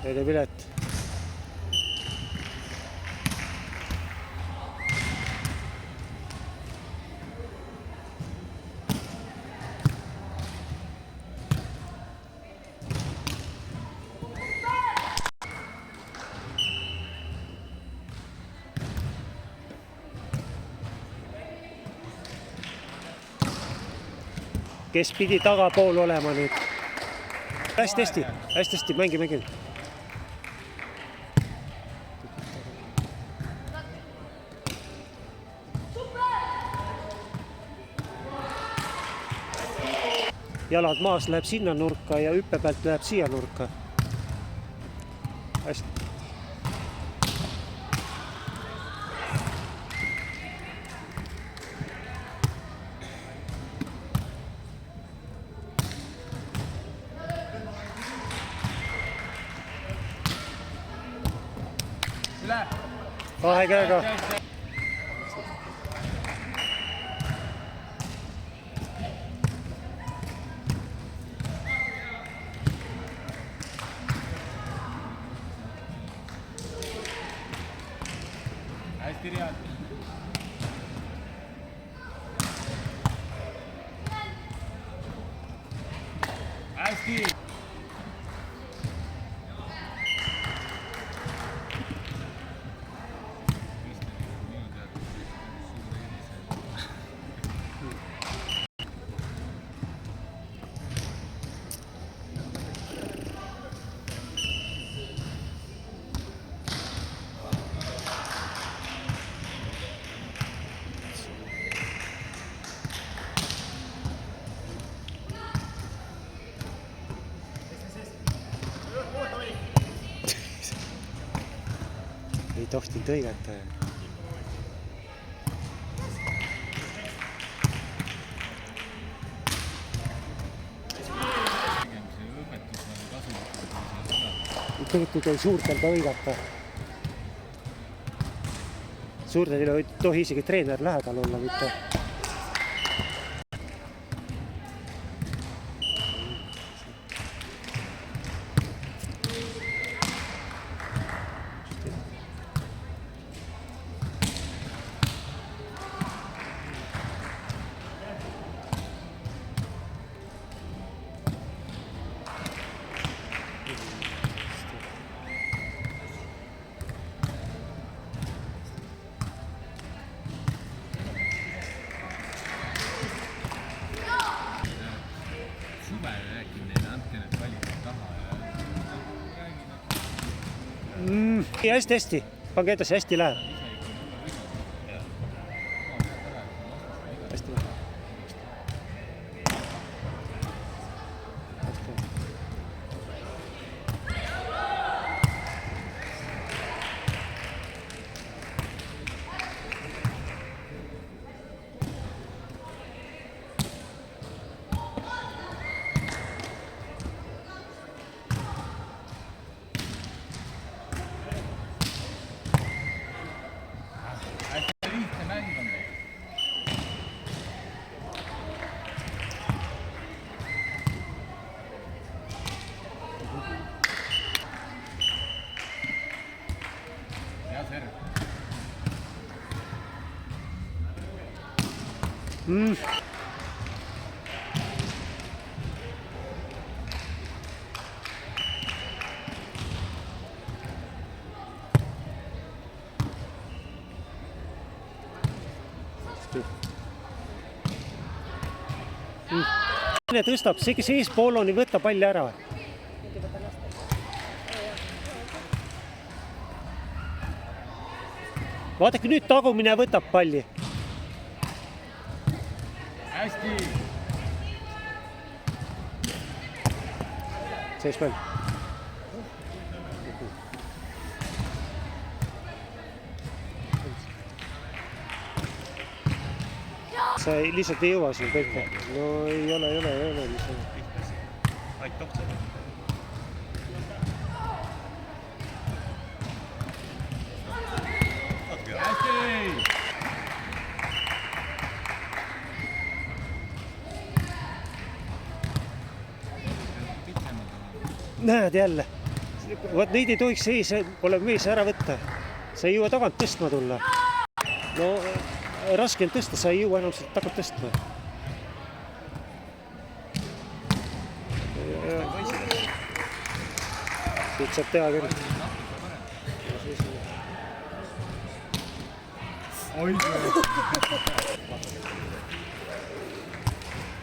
Teine pilet. Kes pidi tagapool olema nüüd? Hästi, mängi. Jalad maas läheb sinna nurka ja hüppe pealt läheb siia nurka. Hästi. Kahe käega. Hästi Riad. Hästi. Ei tohti tõigata. Tegelikult ei suurtel ka õigata. Suurtel ei tohi isegi treener lähedal olla, mitte. Hästi. Pange edasi, hästi läheb. Hästi läheb. Tõstab, see kes eespool on, ei võta palli ära. Vaadake nüüd tagumine võtab palli. Hästi. Sees peal. Sa lihtsalt ei jõua siin kõike. No ei ole. Aid tohtsa. Näed jälle. vot neid ei tohiks sees, pole mees ära võtta. Sa ei jõua tagant tõstma tulla. No raske on tõsta, sa ei jõua enam sealt tagant tõstma. Siit saab teha küll.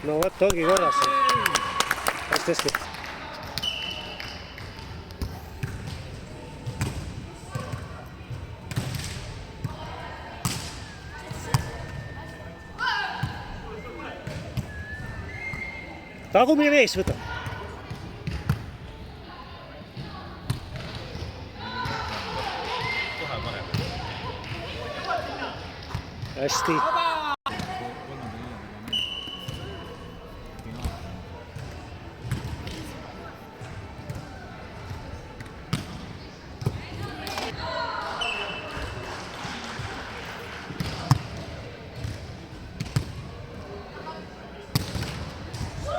No vot, ongi korras. Hästi. Tagumine mees võtab. Hästi.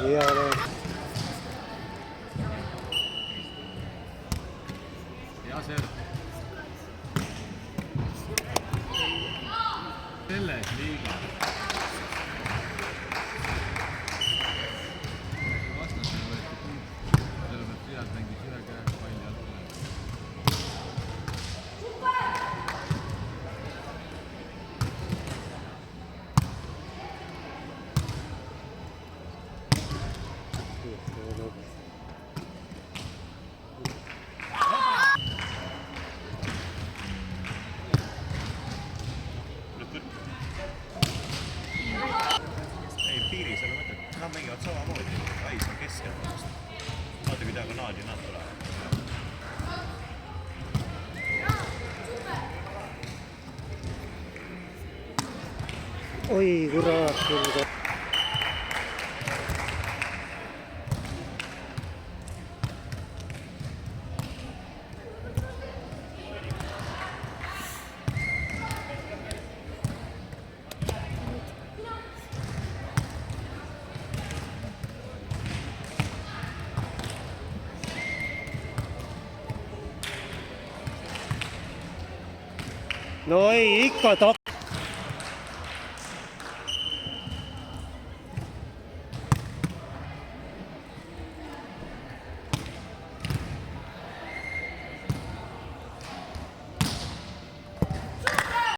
Ja, hea serv. Selles liiga. Vastasele võeti punkt. Selle pealt Riad mängis ühe käega palli alt. Piiris, aga mõtled, nad mängivad samamoodi. Ais on keskel. Vaata, kui diagonaali nad tulevad. oi, kurat küll. No ei, ikka